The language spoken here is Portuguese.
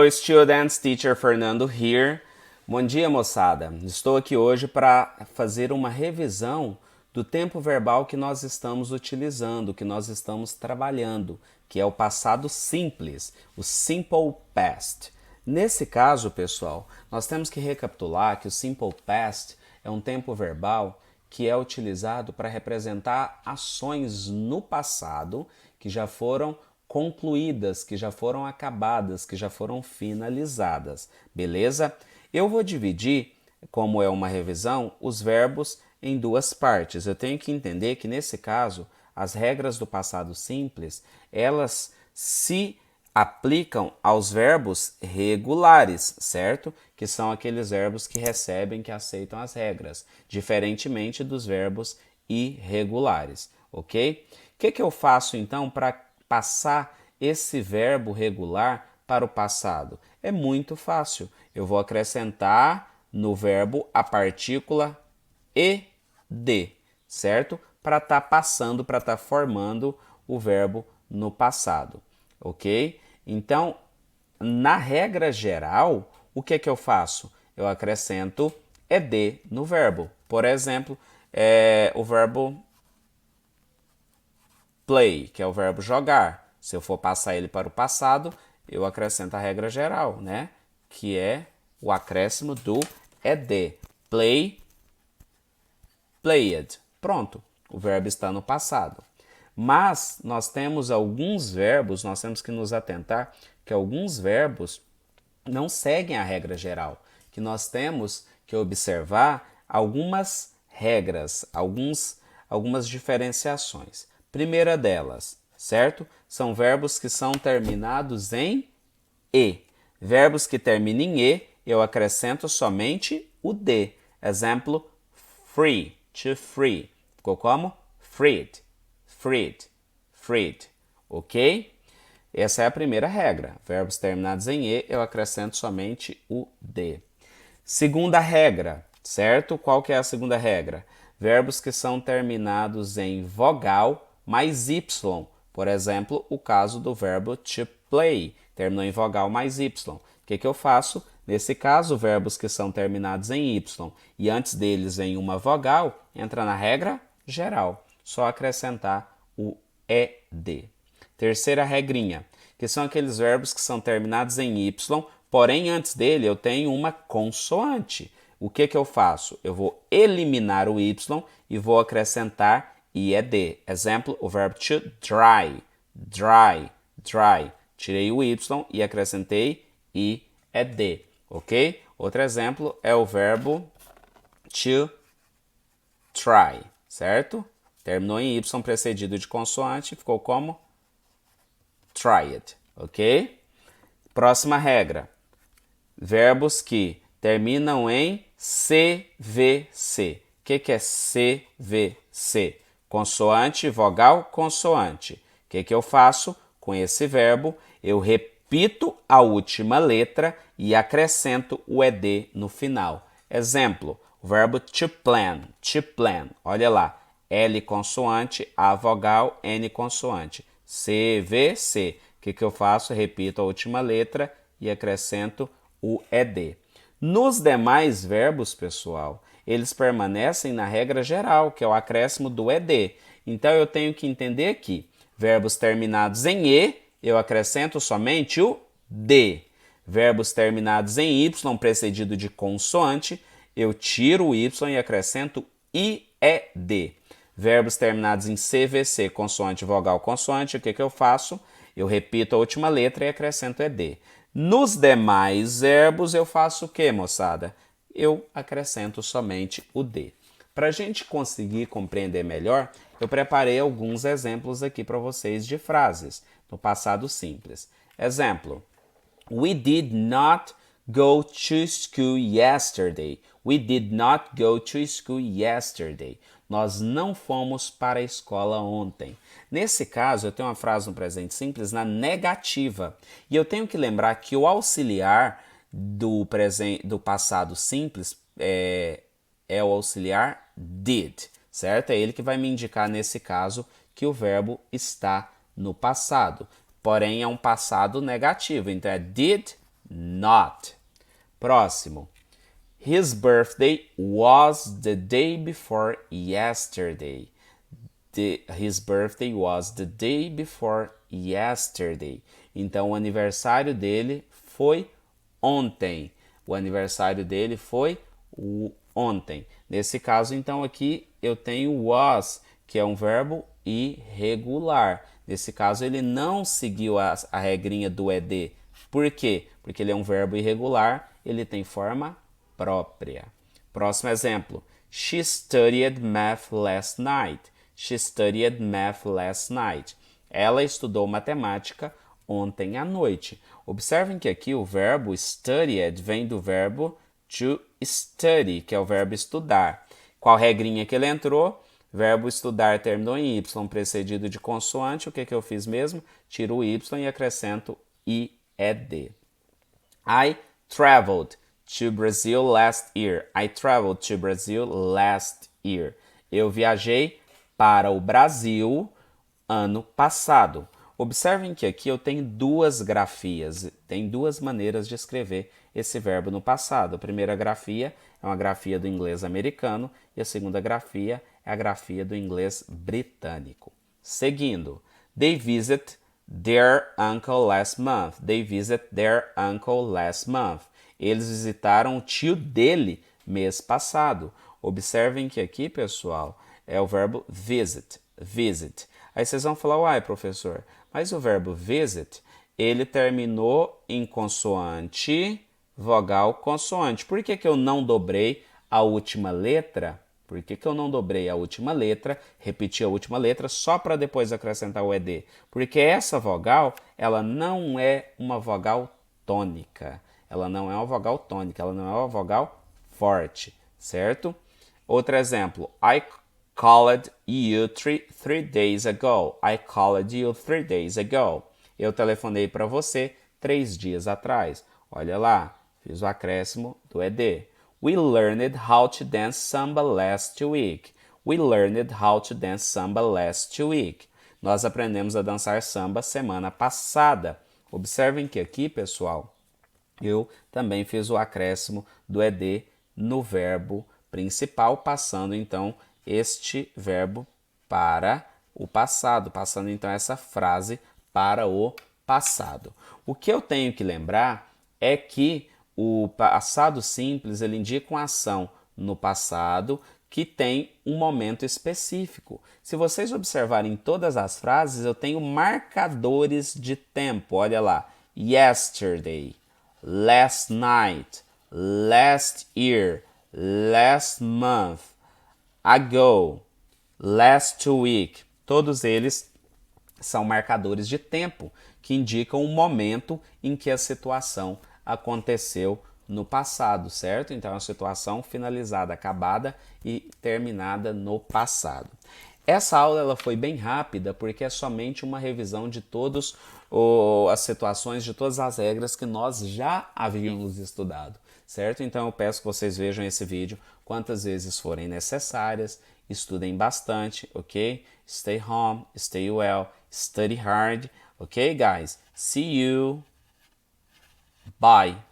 Hello students, teacher Fernando here. Bom dia, moçada. Estou aqui hoje para fazer uma revisão do tempo verbal que nós estamos utilizando, que nós estamos trabalhando, que é o passado simples, o simple past. Nesse caso, pessoal, nós temos que recapitular que o simple past é um tempo verbal que é utilizado para representar ações no passado que já foram concluídas, que já foram acabadas, que já foram finalizadas, beleza? Eu vou dividir, como é uma revisão, os verbos em duas partes. Eu tenho que entender que nesse caso, as regras do passado simples, elas se aplicam aos verbos regulares, certo? Que são aqueles verbos que recebem, que aceitam as regras, diferentemente dos verbos irregulares, ok? O que eu faço então para passar esse verbo regular para o passado? É muito fácil. Eu vou acrescentar no verbo a partícula ed, certo? Para estar passando, para estar formando o verbo no passado, ok? Então, na regra geral, o que eu faço? Eu acrescento ed no verbo. Por exemplo, o verbo play, que é o verbo jogar. Se eu for passar ele para o passado, eu acrescento a regra geral, né? Que é o acréscimo do ed. Play, played. Pronto, o verbo está no passado. Mas nós temos alguns verbos, nós temos que nos atentar que alguns verbos não seguem a regra geral, que nós temos que observar algumas regras, algumas diferenciações. Primeira delas, certo? São verbos que são terminados em e. Verbos que terminam em e, eu acrescento somente o d. Exemplo, free, to free. Ficou como? Freed, freed, freed. Ok? Essa é a primeira regra. Verbos terminados em e, eu acrescento somente o d. Segunda regra, certo? Qual que é a segunda regra? Verbos que são terminados em vogal mais y. Por exemplo, o caso do verbo to play, terminou em vogal mais y. O que eu faço? Nesse caso, verbos que são terminados em y e antes deles vem uma vogal, entra na regra geral. Só acrescentar o ed. Terceira regrinha, que são aqueles verbos que são terminados em y, porém antes dele eu tenho uma consoante. O que eu faço? Eu vou eliminar o y e vou acrescentar ied. Exemplo, o verbo to dry, dry, dry. Tirei o y e acrescentei ied, ok? Outro exemplo é o verbo to try, certo? Terminou em y precedido de consoante, ficou como tried, ok? Próxima regra. Verbos que terminam em CVC. O que é CVC? Consoante, vogal, consoante. O que eu faço com esse verbo? Eu repito a última letra e acrescento o ed no final. Exemplo, o verbo to plan, to plan. Olha lá, L consoante, A vogal, N consoante. CVC. O que eu faço? Eu repito a última letra e acrescento o ed. Nos demais verbos, pessoal, eles permanecem na regra geral, que é o acréscimo do ed. Então, eu tenho que entender que verbos terminados em e, eu acrescento somente o d. Verbos terminados em y, precedido de consoante, eu tiro o y e acrescento ied. Verbos terminados em CVC, consoante, vogal, consoante, o que eu faço? Eu repito a última letra e acrescento ed. Nos demais verbos eu faço o que, moçada? Eu acrescento somente o d. Para a gente conseguir compreender melhor, eu preparei alguns exemplos aqui para vocês de frases no passado simples. Exemplo: We did not go to school yesterday. We did not go to school yesterday. Nós não fomos para a escola ontem. Nesse caso, eu tenho uma frase no presente simples na negativa. E eu tenho que lembrar que o auxiliar do passado simples é o auxiliar did, certo? É ele que vai me indicar, nesse caso, que o verbo está no passado. Porém, é um passado negativo. Então, é did not. Próximo. His birthday was the day before yesterday. His birthday was the day before yesterday. Então, o aniversário dele foi ontem. O aniversário dele foi ontem. Nesse caso, então, aqui eu tenho was, que é um verbo irregular. Nesse caso, ele não seguiu a regrinha do ED. Por quê? Porque ele é um verbo irregular, ele tem forma própria. Próximo exemplo. She studied math last night. She studied math last night. Ela estudou matemática ontem à noite. Observem que aqui o verbo studied vem do verbo to study, que é o verbo estudar. Qual regrinha que ele entrou? Verbo estudar terminou em Y, precedido de consoante. O que eu fiz mesmo? Tiro o Y e acrescento IED. I traveled to Brazil last year. I traveled to Brazil last year. Eu viajei para o Brasil ano passado. Observem que aqui eu tenho duas grafias, tem duas maneiras de escrever esse verbo no passado. A primeira grafia é uma grafia do inglês americano e a segunda grafia é a grafia do inglês britânico. Seguindo, they visit their uncle last month. They visit their uncle last month. Eles visitaram o tio dele mês passado. Observem que aqui, pessoal, é o verbo visit. Visit. Aí vocês vão falar, uai, professor, mas o verbo visit, ele terminou em consoante, vogal, consoante. Por que eu não dobrei a última letra? Por que eu não dobrei a última letra, repeti a última letra, só para depois acrescentar o ED? Porque essa vogal, ela não é uma vogal tônica. Ela não é uma vogal tônica, ela não é uma vogal forte, certo? Outro exemplo, I called you three days ago. I called you 3 days ago. Eu telefonei para você 3 dias atrás. Olha lá, fiz o acréscimo do ED. We learned how to dance samba last week. We learned how to dance samba last week. Nós aprendemos a dançar samba semana passada. Observem que aqui, pessoal, eu também fiz o acréscimo do ED no verbo principal, passando então este verbo para o passado, passando então essa frase para o passado. O que eu tenho que lembrar é que o passado simples ele indica uma ação no passado que tem um momento específico. Se vocês observarem todas as frases, eu tenho marcadores de tempo. Olha lá, yesterday, last night, last year, last month, ago, last week. Todos eles são marcadores de tempo que indicam o momento em que a situação aconteceu no passado, certo? Então, é uma situação finalizada, acabada e terminada no passado. Essa aula ela foi bem rápida porque é somente uma revisão de todas as situações, de todas as regras que nós já havíamos estudado, certo? Então eu peço que vocês vejam esse vídeo quantas vezes forem necessárias, estudem bastante, ok? Stay home, stay well, study hard, ok, guys? See you. Bye.